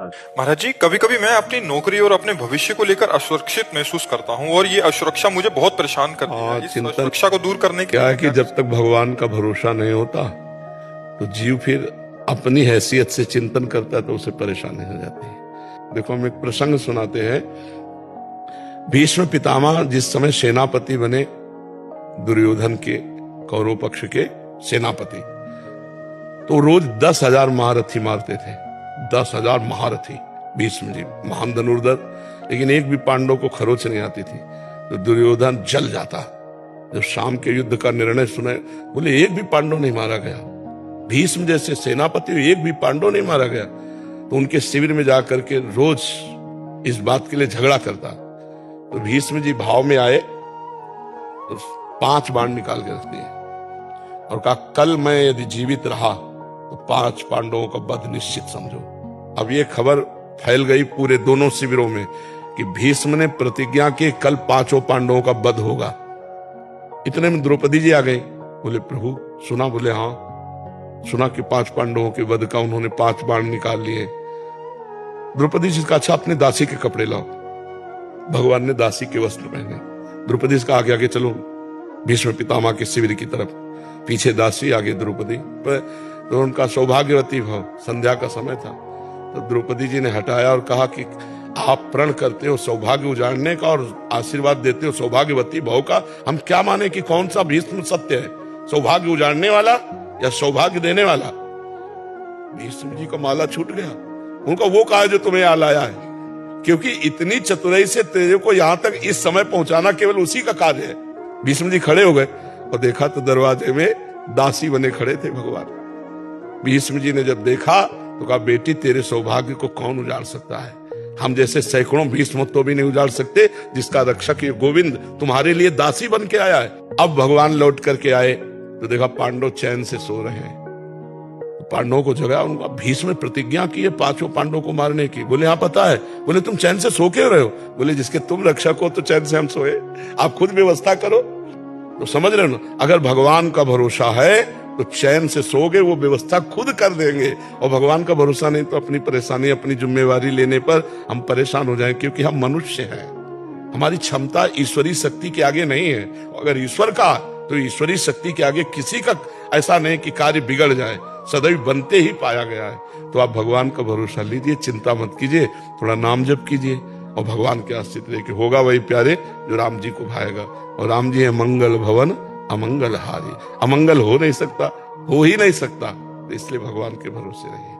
महाराज जी, कभी कभी मैं अपनी नौकरी और अपने भविष्य को लेकर असुरक्षित महसूस करता हूँ और ये असुरक्षा मुझे बहुत परेशान करती है। इस चिंतन असुरक्षा को दूर करने के क्या है लिए कि जब तक भगवान का भरोसा नहीं होता तो जीव फिर अपनी हैसियत से चिंतन करता है तो उसे परेशानी हो जाती है। देखो, हम एक प्रसंग सुनाते हैं। भीष्म पितामह जिस समय सेनापति बने, दुर्योधन के कौरव पक्ष के सेनापति, तो रोज 10,000 महारथी मारते थे। 10,000 महारथी भीष्म जी, महान धनुर्धर, लेकिन एक भी पांडव को खरोच नहीं आती थी। तो दुर्योधन जल जाता। जब शाम के युद्ध का निर्णय सुने, बोले एक भी पांडव नहीं मारा गया। भीष्म जैसे सेनापति, एक भी पांडव नहीं मारा गया। तो उनके शिविर में जाकर के रोज इस बात के लिए झगड़ा करता। तो भीष्म जी भाव में आए तो 5 बाण निकाल के रख दिए और कहा, कल मैं यदि जीवित रहा तो 5 पांडवों का वध निश्चित समझो। अब ये खबर फैल गई पूरे दोनों शिविरों में कि भीष्म ने प्रतिज्ञा की, कल 5 पांडवों का वध होगा। इतने में द्रौपदी जी आ गई। बोले, प्रभु सुना? बोले, हाँ सुना कि 5 पांडवों के वध का उन्होंने 5 बाण निकाल लिए। द्रौपदी जी का, अच्छा अपने दासी के कपड़े लाओ। भगवान ने दासी के वस्त्र पहने। द्रौपदी जी का, आगे आगे चलो भीष्म पितामह के शिविर की तरफ। पीछे दासी, आगे द्रौपदी। तो उनका सौभाग्यवती भाव, संध्या का समय था। तो द्रौपदी जी ने हटाया और कहा कि आप प्रण करते हो सौभाग्य उजाड़ने का और आशीर्वाद देते हो सौभाग्यवती भाव का, हम क्या माने कि कौन सा भीष्म सत्य है, सौभाग्य उजाड़ने वाला या सौभाग्य देने वाला? भीष्म जी का माला छूट गया। उनका, वो कहा जो तुम्हें यहाँ लाया है, क्योंकि इतनी चतुराई से तेरे को यहां तक इस समय पहुंचाना केवल उसी का कार्य है। भीष्म जी खड़े हो गए और देखा तो दरवाजे में दासी बने खड़े थे भगवान। भीष्म जी ने जब देखा तो कहा, बेटी तेरे सौभाग्य को कौन उजाड़ सकता है? हम जैसे सैकड़ों भीष्म तो भी नहीं उजाड़ सकते, जिसका रक्षक ये गोविंद तुम्हारे लिए दासी बन के आया है। अब भगवान लौट करके आए तो देखा पांडव चैन से सो रहे हैं। पांडवों को जगाया। उनका, भीष्म ने प्रतिज्ञा की है 5 पांडवों को मारने की। बोले, हाँ पता है। बोले, तुम चैन से सो क्यों रहे हो? बोले, जिसके तुम रक्षक हो तो चैन से हम सोए, आप खुद व्यवस्था करो। तो समझ रहे हो ना, अगर भगवान का भरोसा है तो चैन से सोगे, वो व्यवस्था खुद कर देंगे। और भगवान का भरोसा नहीं तो अपनी परेशानी, अपनी जिम्मेवारी लेने पर हम परेशान हो जाएं, क्योंकि हम मनुष्य हैं। हमारी क्षमता ईश्वरीय शक्ति के आगे नहीं है। अगर ईश्वर का, तो ईश्वरीय शक्ति के आगे किसी का ऐसा नहीं कि कार्य बिगड़ जाए, सदैव बनते ही पाया गया है। तो आप भगवान का भरोसा लीजिए, चिंता मत कीजिए, थोड़ा नाम जप कीजिए और भगवान के आश्रित रहिए कि होगा वही प्यारे जो राम जी को भाएगा। और राम जी है मंगल भवन अमंगल हारी। अमंगल हो नहीं सकता, हो ही नहीं सकता, तो इसलिए भगवान के भरोसे रहिए।